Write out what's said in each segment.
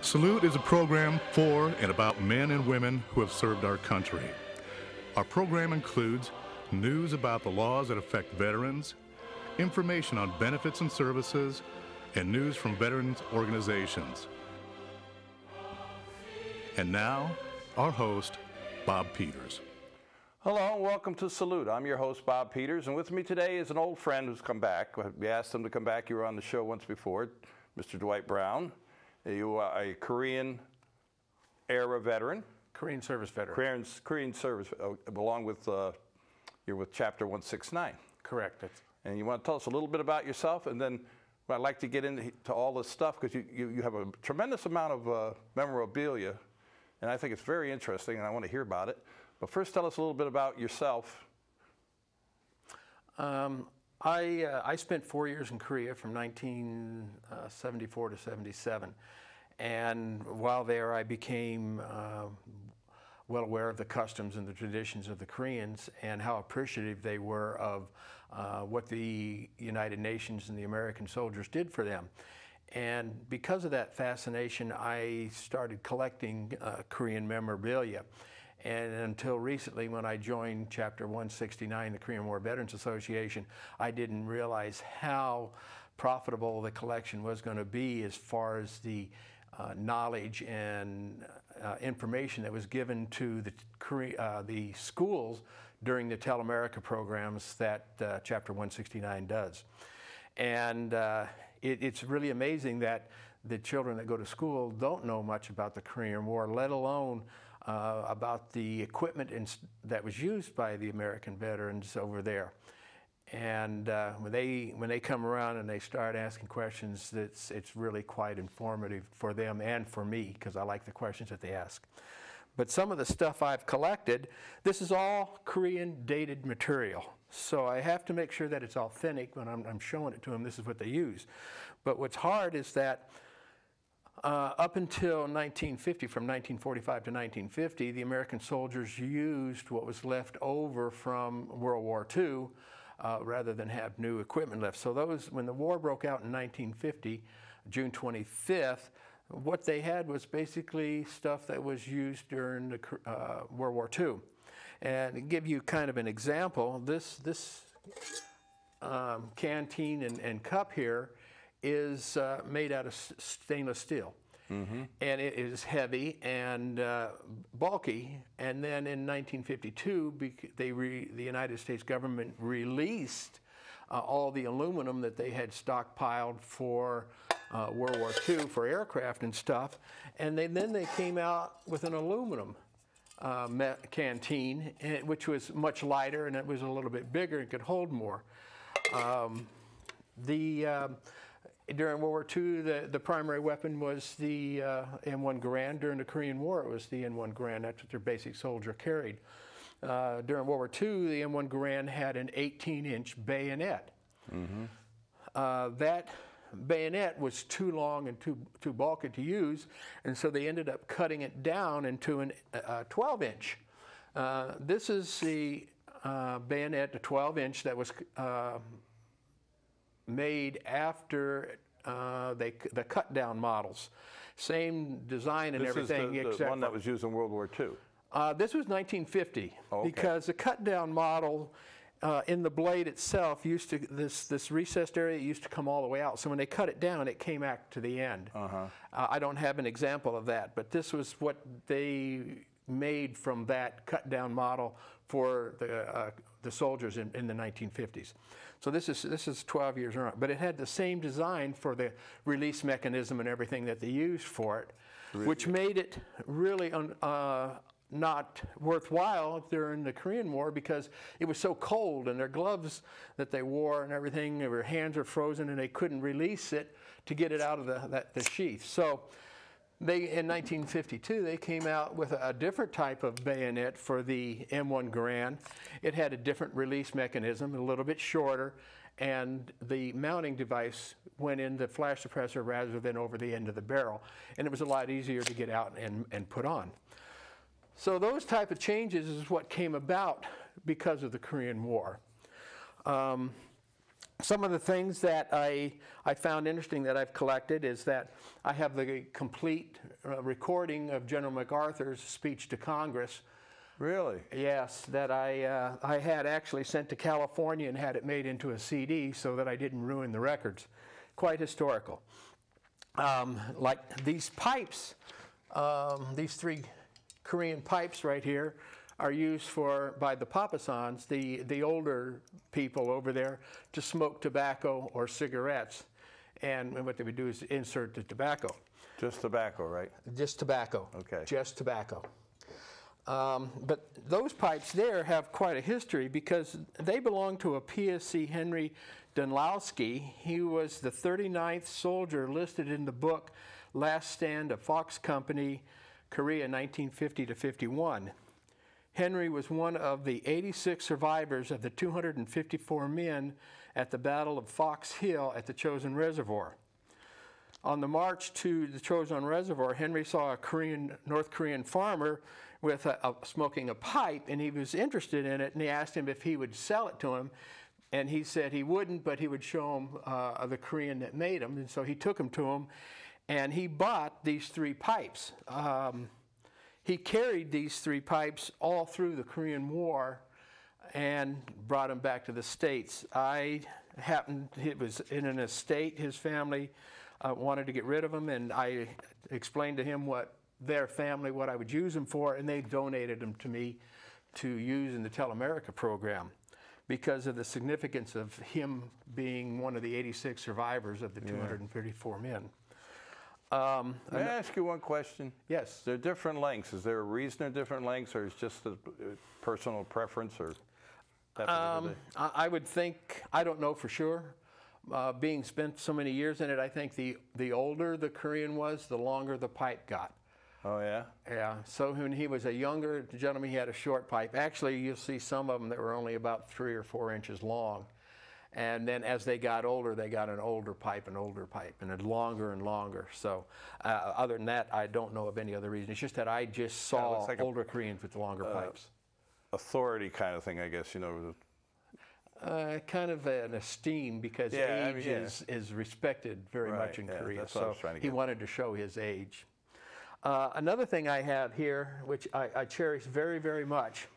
Salute is a program for and about men and women who have served our country. Our program includes news about the laws that affect veterans, information on benefits and services, and news from veterans organizations. And now, our host, Bob Peters. Hello and welcome to Salute. I'm your host, Bob Peters, and with me today is an old friend who's come back. We asked him to come back. You were on the show once before, Mr. Dwight Brown. You are a Korean-era veteran. Korean service veteran. Korean service, along with, you're with Chapter 169. Correct. And you want to tell us a little bit about yourself, and then I'd like to get into all this stuff, because you have a tremendous amount of memorabilia, and I think it's very interesting, and I want to hear about it. But first, tell us a little bit about yourself. I spent 4 years in Korea from 1974 to 77. And while there, I became well aware of the customs and the traditions of the Koreans and how appreciative they were of what the United Nations and the American soldiers did for them. And because of that fascination, I started collecting Korean memorabilia. And until recently, when I joined Chapter 169, the Korean War Veterans Association, I didn't realize how profitable the collection was going to be as far as the knowledge and information that was given to the schools during the Tell America programs that Chapter 169 does. And it's really amazing that the children that go to school don't know much about the Korean War, let alone about the equipment that was used by the American veterans over there. And when they come around and they start asking questions, it's really quite informative for them and for me, because I like the questions that they ask. But some of the stuff I've collected, this is all Korean dated material. So I have to make sure that it's authentic when I'm showing it to them. This is what they use. But what's hard is that up until 1950, from 1945 to 1950, the American soldiers used what was left over from World War II rather than have new equipment left. So when the war broke out in 1950, June 25th, what they had was basically stuff that was used during the World War II. And to give you kind of an example, this canteen and cup here is made out of stainless steel. Mm-hmm. And it is heavy and bulky. And then in 1952, the United States government released all the aluminum that they had stockpiled for World War II for aircraft and stuff. And then they came out with an aluminum canteen, which was much lighter, and it was a little bit bigger and could hold more. During World War II, the primary weapon was the M1 Garand. During the Korean War, it was the M1 Garand. That's what their basic soldier carried. During World War II, the M1 Garand had an 18-inch bayonet. Mm-hmm. That bayonet was too long and too bulky to use, and so they ended up cutting it down into a 12-inch. This is the bayonet, the 12-inch, that was made after the cut-down models. Same design and everything. This is the one that was used in World War II? This was 1950, okay. Because the cut-down model in the blade itself used to, this recessed area used to come all the way out. So when they cut it down, it came back to the end. Uh-huh. I don't have an example of that, but this was what they made from that cut-down model for the soldiers in the 1950s. So this is 12 years around, but it had the same design for the release mechanism and everything that they used for it, which made it really not worthwhile during the Korean War, because it was so cold, and their gloves that they wore and everything, their hands were frozen, and they couldn't release it to get it out of the sheath. So in 1952, they came out with a different type of bayonet for the M1 Garand. It had a different release mechanism, a little bit shorter, and the mounting device went in the flash suppressor rather than over the end of the barrel. And it was a lot easier to get out and put on. So those type of changes is what came about because of the Korean War. Some of the things that I found interesting that I've collected is that I have the complete recording of General MacArthur's speech to Congress. Really? Yes, that I had actually sent to California and had it made into a CD so that I didn't ruin the records. Quite historical. Like these pipes, these 3 Korean pipes right here are used by the Papasans, the older people over there, to smoke tobacco or cigarettes. And what they would do is insert the tobacco. Just tobacco, right? Just tobacco. Okay. Just tobacco. But those pipes there have quite a history because they belong to a PSC Henry Dunlowski. He was the 39th soldier listed in the book Last Stand of Fox Company, Korea, 1950 to 51. Henry was one of the 86 survivors of the 254 men at the Battle of Fox Hill at the Chosin Reservoir. On the march to the Chosin Reservoir, Henry saw a North Korean farmer with smoking a pipe, and he was interested in it, and he asked him if he would sell it to him, and he said he wouldn't, but he would show him the Korean that made them, and so he took them to him, and he bought these 3 pipes. He carried these 3 pipes all through the Korean War and brought them back to the States. It was in an estate. His family wanted to get rid of them, and I explained to him what I would use them for, and they donated them to me to use in the Telamerica program because of the significance of him being one of the 86 survivors of the 234 men. May I ask you one question? Yes. They're different lengths. Is there a reason they're different lengths, or is it just a personal preference, or? I would think, I don't know for sure. Being spent so many years in it, I think the older the Korean was, the longer the pipe got. Oh, yeah? Yeah. So when he was a younger gentleman, he had a short pipe. Actually, you'll see some of them that were only about 3 or 4 inches long. And then as they got older, they got an older pipe, and a longer and longer. So other than that, I don't know of any other reason. It's just that I just saw like older Koreans with longer pipes. Authority kind of thing, I guess, you know. Kind of an esteem because age is respected very much in Korea. So he wanted to show his age. Another thing I have here, which I cherish very, very much,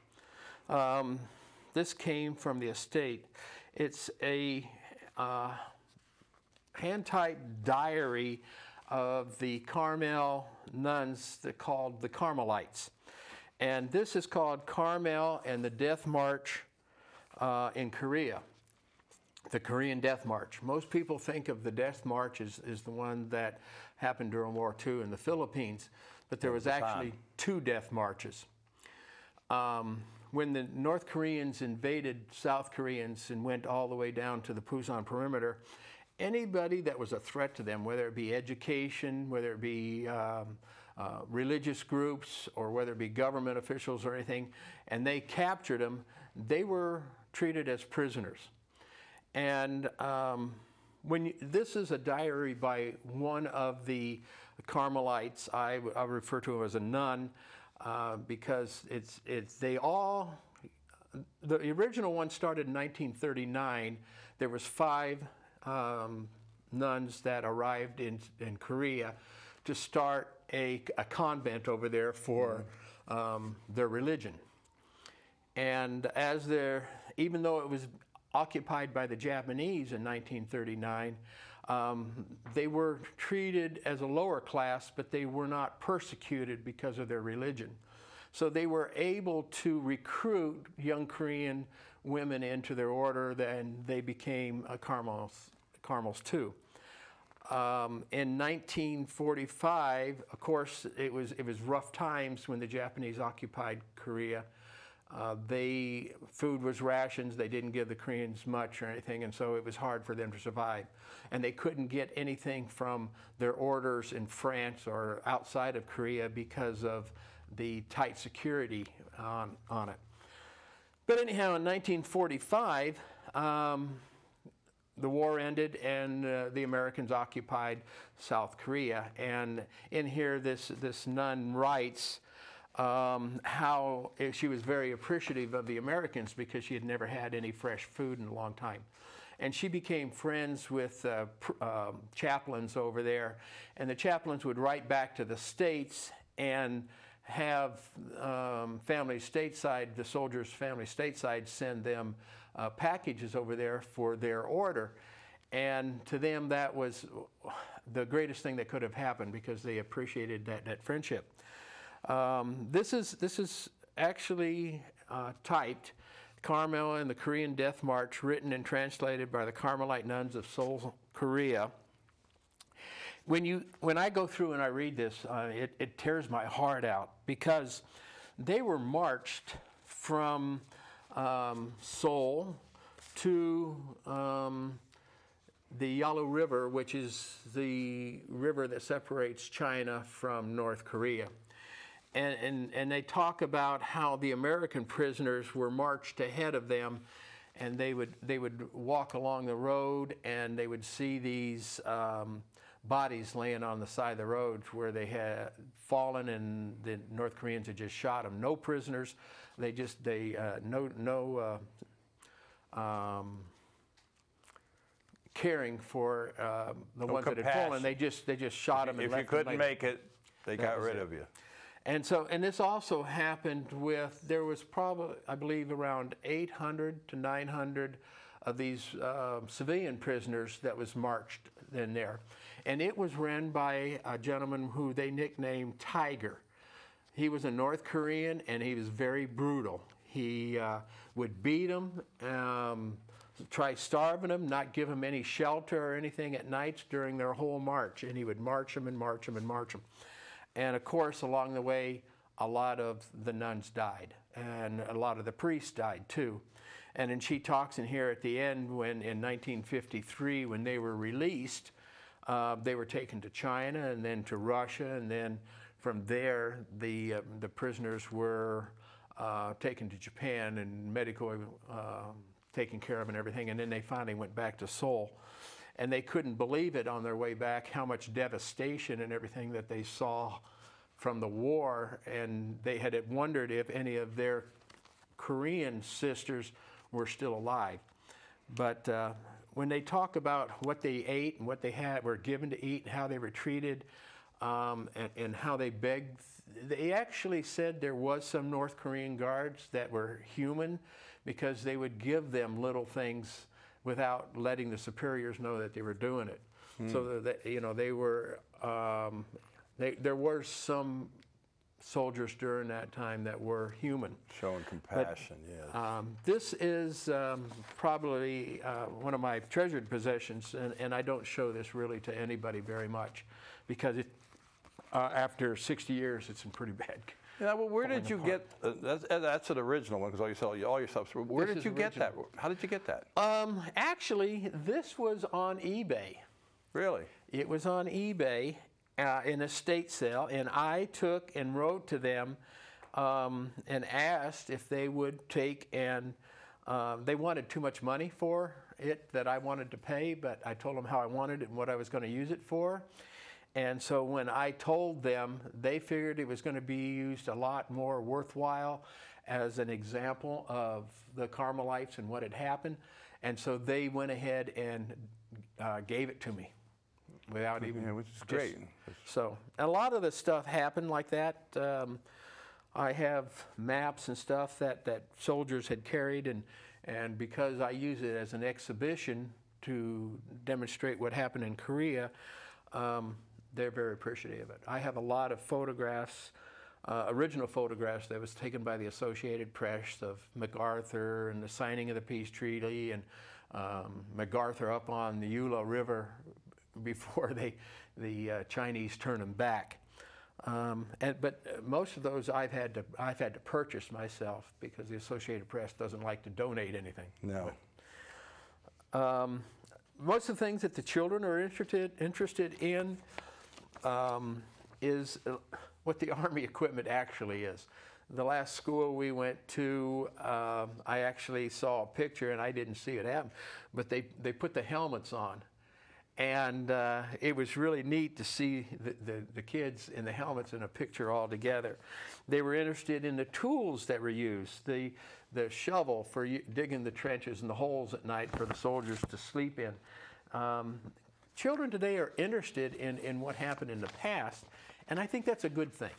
this came from the estate. It's a hand-typed diary of the Carmel nuns called the Carmelites. And this is called Carmel and the Death March in Korea, the Korean Death March. Most people think of the Death March as the one that happened during World War II in the Philippines, but there was actually 2 death marches. When the North Koreans invaded South Koreans and went all the way down to the Pusan perimeter, anybody that was a threat to them, whether it be education, whether it be religious groups, or whether it be government officials or anything, and they captured them, they were treated as prisoners. And this is a diary by one of the Carmelites. I refer to him as a nun. Because the original one started in 1939. There was 5 nuns that arrived in Korea to start a convent over there for their religion. And even though it was occupied by the Japanese in 1939, they were treated as a lower class, but they were not persecuted because of their religion. So they were able to recruit young Korean women into their order, and they became Carmels too. In 1945, of course, it was rough times when the Japanese occupied Korea. Food was rations. They didn't give the Koreans much or anything, and so it was hard for them to survive. And they couldn't get anything from their orders in France or outside of Korea because of the tight security on it. But anyhow, in 1945, the war ended, and the Americans occupied South Korea. And in here, this nun writes how she was very appreciative of the Americans because she had never had any fresh food in a long time. and she became friends with chaplains over there, and the chaplains would write back to the States and have families stateside, the soldiers' families stateside, send them packages over there for their order. And to them, that was the greatest thing that could have happened because they appreciated that friendship. This is actually typed, Carmel and the Korean Death March, written and translated by the Carmelite nuns of Seoul, Korea. When I go through and I read this, it tears my heart out because they were marched from Seoul to the Yalu River, which is the river that separates China from North Korea. And they talk about how the American prisoners were marched ahead of them, and they would walk along the road, and they would see these bodies laying on the side of the road where they had fallen, and the North Koreans had just shot them. No prisoners. Caring for the ones that had fallen. They just shot them. If you couldn't make it, they got rid of you. And this also happened with, there was probably, I believe, around 800 to 900 of these civilian prisoners that was marched in there. And it was ran by a gentleman who they nicknamed Tiger. He was a North Korean, and he was very brutal. He would beat them, try starving them, not give them any shelter or anything at nights during their whole march. And he would march them and march them and march them. And of course, along the way, a lot of the nuns died, and a lot of the priests died too. And then she talks in here at the end when, in 1953, when they were released, they were taken to China and then to Russia, and then from there, the prisoners were taken to Japan and medical taken care of and everything, and then they finally went back to Seoul. And they couldn't believe it on their way back, how much devastation and everything that they saw from the war, and they had wondered if any of their Korean sisters were still alive. But when they talk about what they ate and what they were given to eat and how they were treated and how they begged, they actually said there was some North Korean guards that were human because they would give them little things without letting the superiors know that they were doing it. So that, they were, there were some soldiers during that time that were human. Showing compassion, yes. This is probably one of my treasured possessions, and I don't show this really to anybody very much because after 60 years, it's in pretty bad. Yeah, well, where did you get, that's an original one because all your stuff, where did you get that? How did you get that? Actually, this was on eBay. Really? It was on eBay in a estate sale, and I took and wrote to them and asked if they would take and, they wanted too much money for it that I wanted to pay, but I told them how I wanted it and what I was going to use it for. And so when I told them, they figured it was going to be used a lot more worthwhile as an example of the Carmelites and what had happened. And so they went ahead and gave it to me without even... Yeah, which is great. So a lot of the stuff happened like that. I have maps and stuff that soldiers had carried, and because I use it as an exhibition to demonstrate what happened in Korea, they're very appreciative of it. I have a lot of photographs, original photographs that was taken by the Associated Press of MacArthur and the signing of the peace treaty, and MacArthur up on the Yalu River before the Chinese turned them back. But most of those I've had to purchase myself because the Associated Press doesn't like to donate anything. No. Most of the things that the children are interested in is what the Army equipment actually is. The last school we went to, I actually saw a picture, and I didn't see it happen, but they put the helmets on. And it was really neat to see the kids in the helmets in a picture all together. They were interested in the tools that were used, the shovel for digging the trenches and the holes at night for the soldiers to sleep in. Children today are interested in what happened in the past, and I think that's a good thing.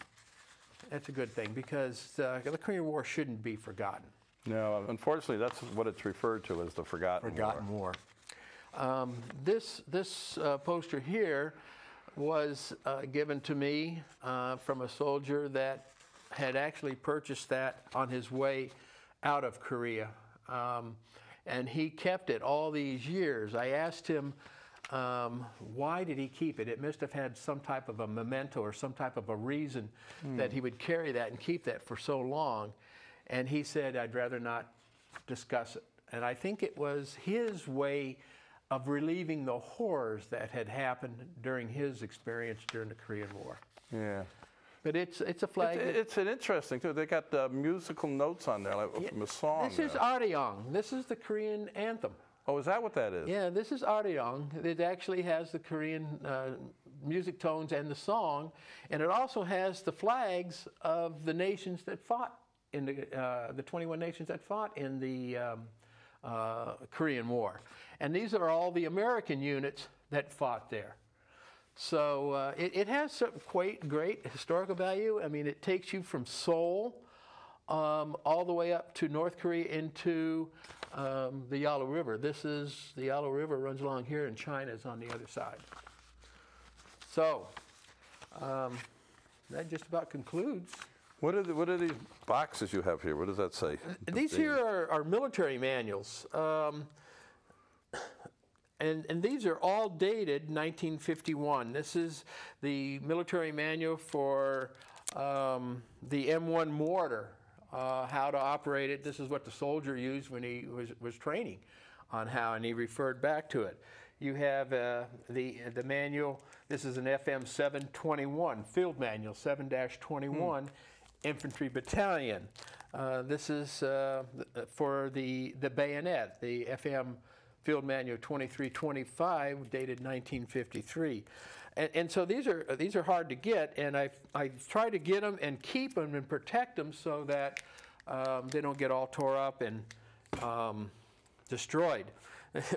That's a good thing, because the Korean War shouldn't be forgotten. No, unfortunately, that's what it's referred to as the Forgotten War. This poster here was given to me from a soldier that had actually purchased that on his way out of Korea. And he kept it all these years. I asked him, why did he keep it? It must have had some type of a memento or some type of a reason that he would carry that and keep that for so long. And he said, I'd rather not discuss it. And I think it was his way of relieving the horrors that had happened during his experience during the Korean War. Yeah. But it's a flag. It's an interesting too. They got musical notes on there, like from a song. This is Arirang. This is the Korean anthem. Oh, is that what that is? Yeah, this is Arirang. It actually has the Korean music tones and the song, and it also has the flags of the nations that fought in the 21 nations that fought in the Korean War. And these are all the American units that fought there. So it has some great historical value. I mean, it takes you from Seoul all the way up to North Korea into the Yalu River. This is, the Yalu River runs along here, and China is on the other side. So that just about concludes. What are these boxes you have here? What does that say? These here are military manuals. And these are all dated 1951. This is the military manual for the M1 mortar, how to operate it. This is what the soldier used when he was training on how, and he referred back to it. You have the manual. This is an FM 721, field manual 7-21, infantry battalion. This is for the bayonet, the FM Field Manual 2325, dated 1953, and so these are hard to get, and I try to get them and keep them and protect them so that they don't get all tore up and destroyed.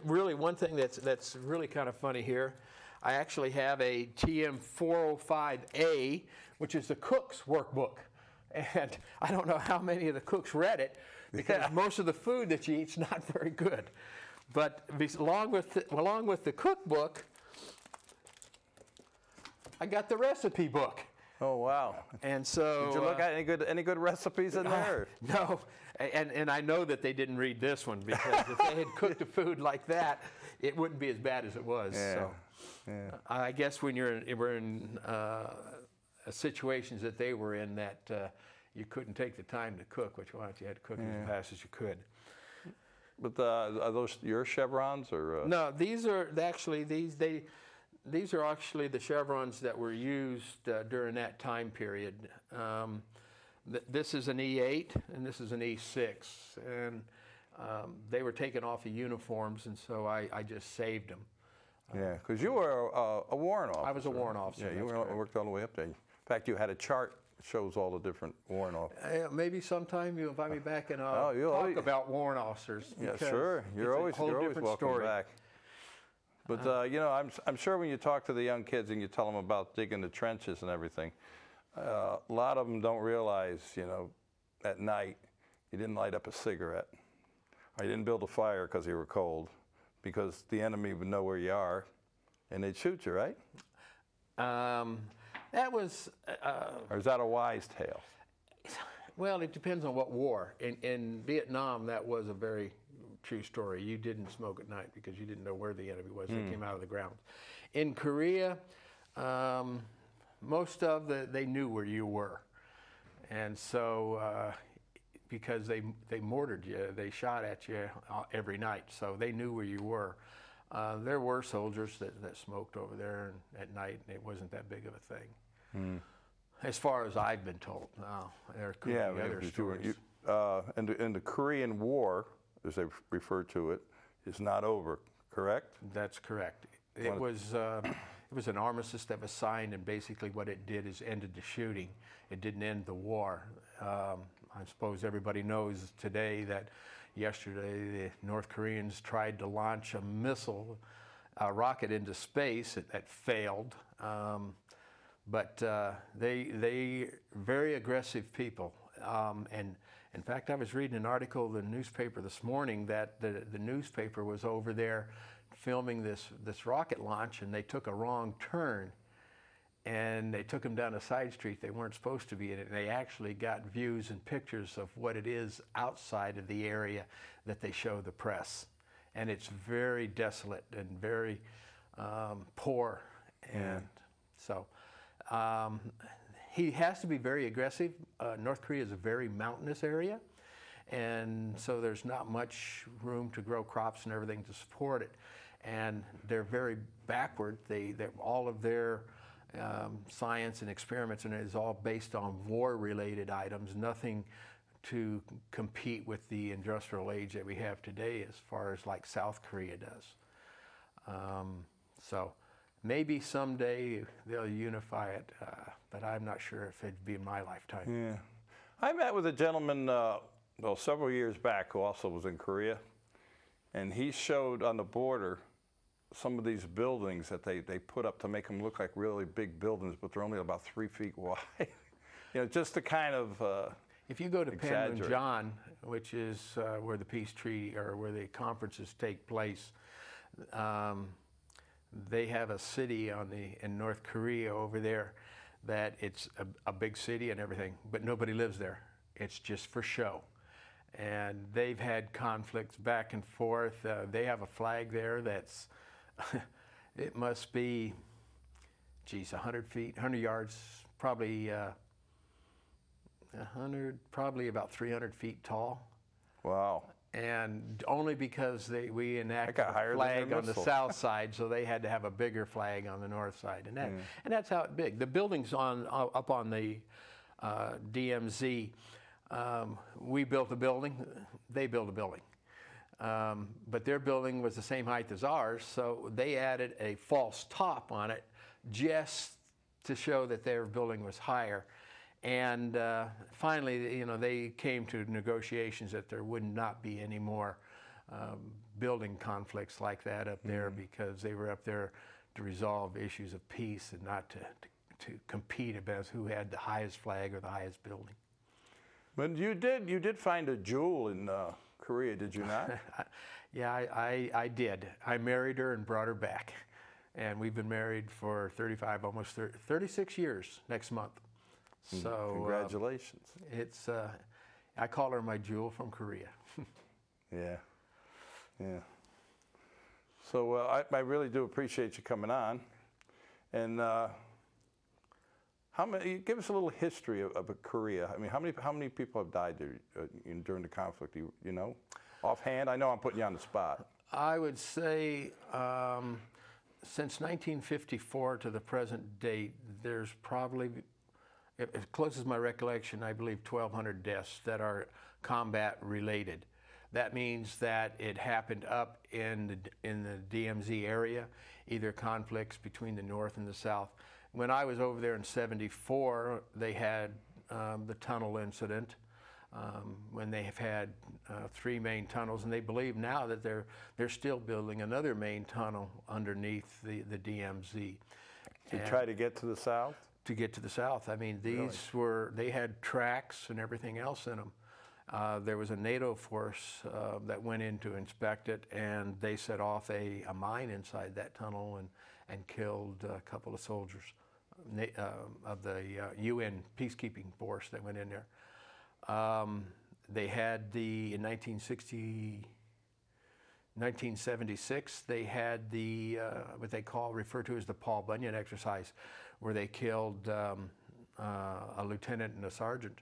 Really, one thing that's really kind of funny here, I actually have a TM 405A, which is the cook's workbook, and I don't know how many of the cooks read it, because most of the food that you eat is not very good. But along with the cookbook, I got the recipe book. Oh wow! And so, did you look at any good recipes in there? No, and I know that they didn't read this one, because if they had cooked the food like that, it wouldn't be as bad as it was. Yeah. So, I guess when we're in situations that they were in, that you couldn't take the time to cook, which meant you had to cook as fast as you could. But are those your chevrons, or? No, these are actually these are actually the chevrons that were used during that time period. This is an E8 and this is an E6, and they were taken off of uniforms, and so I just saved them. Yeah, because you were a warrant officer. I was a warrant officer. Yeah, you worked all the way up there. In fact, you had a chart that shows all the different warrant officers. Maybe sometime you'll invite me back and I'll talk about warrant officers. Yeah, sure. You're always welcome back. But you know, I'm sure when you talk to the young kids and you tell them about digging the trenches and everything, a lot of them don't realize, you know, at night you didn't light up a cigarette, or you didn't build a fire because you were cold, because the enemy would know where you are, and they'd shoot you, right? That was... or is that a wise tale? Well, it depends on what war. In Vietnam, that was a very true story. You didn't smoke at night because you didn't know where the enemy was. They came out of the ground. In Korea, most of they knew where you were. And so, because they mortared you, they shot at you every night, so they knew where you were. There were soldiers that smoked over there at night, and it wasn't that big of a thing. As far as I've been told. Now, there could be other stories. And the Korean War, as they refer to it, is not over, correct? That's correct. It was an armistice that was signed, and basically what it did is ended the shooting. It didn't end the war. I suppose everybody knows today that yesterday the North Koreans tried to launch a missile, a rocket into space that failed. But they very aggressive people. And in fact, I was reading an article in the newspaper this morning that the newspaper was over there filming this rocket launch, and they took a wrong turn, and they took them down a side street they weren't supposed to be in it, and they actually got views and pictures of what it is outside of the area that they show the press. And it's very desolate and very poor. And so he has to be very aggressive. North Korea is a very mountainous area, and so there's not much room to grow crops and everything to support it. And they're very backward. All of their science and experiments and it is all based on war-related items, nothing to compete with the industrial age that we have today as far as like South Korea does. So maybe someday they'll unify it, but I'm not sure if it'd be in my lifetime. Yeah. I met with a gentleman several years back who also was in Korea, and he showed on the border some of these buildings that they put up to make them look like really big buildings, but they're only about 3 feet wide. You know, just to kind of if you go to exaggerate. Panmunjom, which is where the peace treaty or where the conferences take place, they have a city in North Korea over there that it's a big city and everything, but nobody lives there. It's just for show. And they've had conflicts back and forth. They have a flag there that's, it must be, 100 feet, 100 yards, probably 100, probably about 300 feet tall. Wow. And only because we enacted a flag on the south side, so they had to have a bigger flag on the north side, and that's how it's big. The buildings up on the DMZ, we built a building, they built a building, but their building was the same height as ours, so they added a false top on it just to show that their building was higher. And finally, they came to negotiations that there would not be any more building conflicts like that up there, because they were up there to resolve issues of peace and not to compete about who had the highest flag or the highest building. But you did find a jewel in Korea, did you not? Yeah, I did. I married her and brought her back, and we've been married for 36 years next month. So congratulations. It's I call her my jewel from Korea. Yeah, yeah. So I really do appreciate you coming on, and give us a little history of Korea. I mean, how many people have died there during the conflict? You know, offhand. I know I'm putting you on the spot. I would say since 1954 to the present date, there's probably, as close as my recollection, I believe 1,200 deaths that are combat related. That means that it happened up in the DMZ area, either conflicts between the North and the South. When I was over there in '74, they had the tunnel incident, when they have had 3 main tunnels, and they believe now that they're still building another main tunnel underneath the DMZ. To try to get to the south? To get to the south. I mean, these they had tracks and everything else in them. There was a NATO force that went in to inspect it, and they set off a mine inside that tunnel and killed a couple of soldiers of the UN peacekeeping force that went in there. They had in 1976, they had what they refer to as the Paul Bunyan exercise, where they killed a lieutenant and a sergeant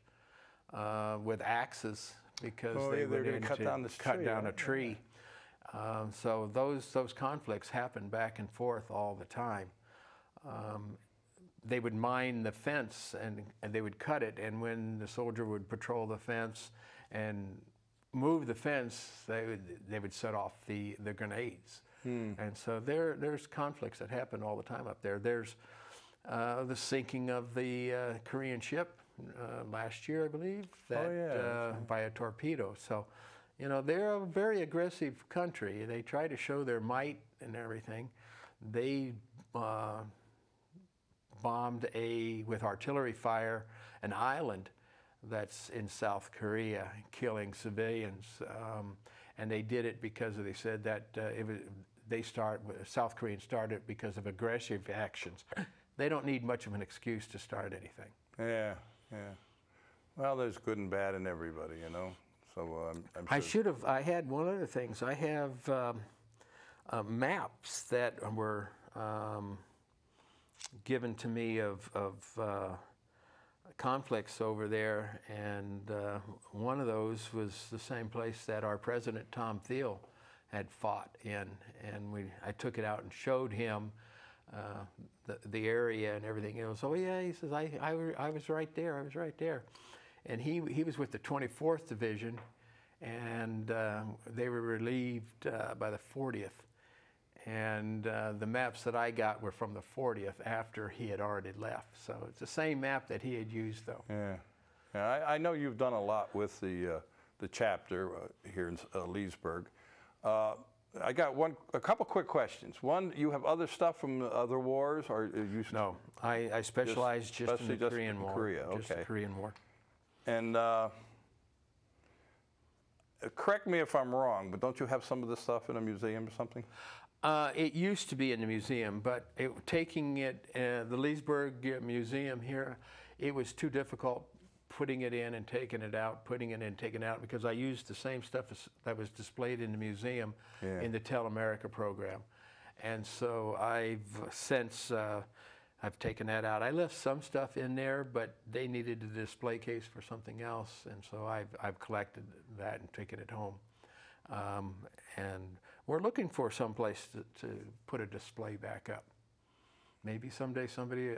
with axes because they were going to cut down a tree. So those conflicts happen back and forth all the time. They would mine the fence and they would cut it, and when the soldier would patrol the fence and move the fence, they would set off the grenades. And so there's conflicts that happen all the time up there. There's the sinking of the Korean ship last year, I believe, that by a torpedo. So, you know, they're a very aggressive country. They try to show their might and everything. They bombed with artillery fire an island that's in South Korea, killing civilians. And they did it because they said that South Koreans started because of aggressive actions. They don't need much of an excuse to start anything. Yeah, yeah. Well, there's good and bad in everybody, you know. So I'm sure. I had one other thing. So I have maps that were given to me of conflicts over there, and one of those was the same place that our president Tom Thiel had fought in, and I took it out and showed him the area and everything else. Oh yeah, he says, I was right there. I was right there, and he was with the 24th Division, and they were relieved by the 40th. And the maps that I got were from the 40th after he had already left. So it's the same map that he had used, though. Yeah, yeah. I know you've done a lot with the chapter here in Leesburg. I got a couple quick questions. One, you have other stuff from the other wars, or you? No, I specialize just in the Korean War. Korea, okay. Just the Korean War. And correct me if I'm wrong, but don't you have some of this stuff in a museum or something? It used to be in the museum, but taking it, the Leesburg Museum here, it was too difficult putting it in and taking it out, putting it in and taking it out, because I used the same stuff that was displayed in the museum in the Tell America program. And so I've taken that out. I left some stuff in there, but they needed a display case for something else, and so I've collected that and taken it home. And we're looking for some place to put a display back up. Maybe someday somebody...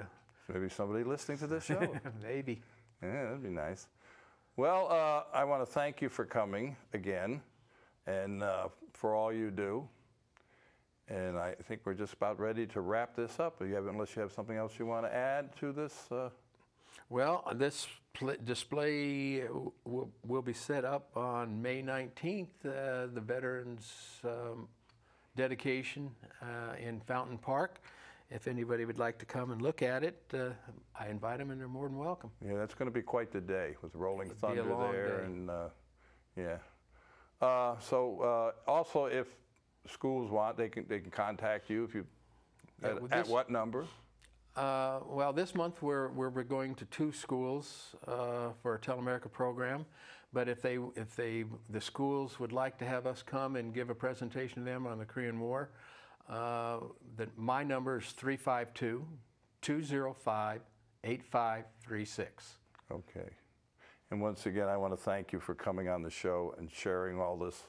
Maybe somebody listening to this show. Maybe. Yeah, that'd be nice. Well, I want to thank you for coming again, and for all you do. And I think we're just about ready to wrap this up. Unless you have something else you want to add to this? Well, this display will be set up on May 19th, the Veterans dedication in Fountain Park. If anybody would like to come and look at it, I invite them, and they're more than welcome. Yeah, that's going to be quite the day with Rolling Thunder there, and yeah. Also, if schools want, they can contact you if you at what number? Well, this month we're going to 2 schools for a Tell America program, but if the schools would like to have us come and give a presentation to them on the Korean War, my number is 352-205-8536. Okay. And once again, I want to thank you for coming on the show and sharing all this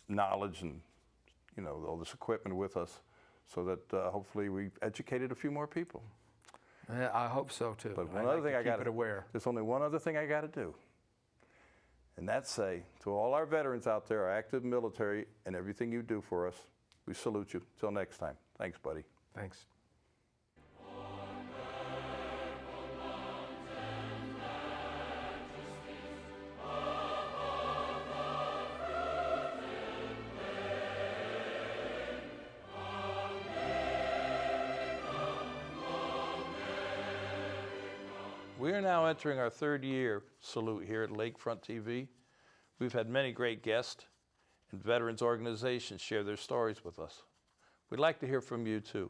knowledge and all this equipment with us, so that hopefully we've educated a few more people. I hope so too. But one other thing there's only one other thing I got to do, and that's say to all our veterans out there, our active military, and everything you do for us, we salute you. Till next time. Thanks, buddy. Thanks. We are now entering our 3rd year salute here at Lakefront TV. We've had many great guests and veterans organizations share their stories with us. We'd like to hear from you too.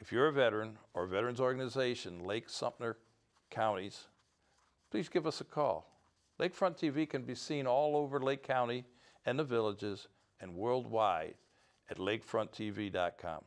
If you're a veteran or a veterans organization, Lake Sumter counties, please give us a call. Lakefront TV can be seen all over Lake County and the villages and worldwide at lakefronttv.com.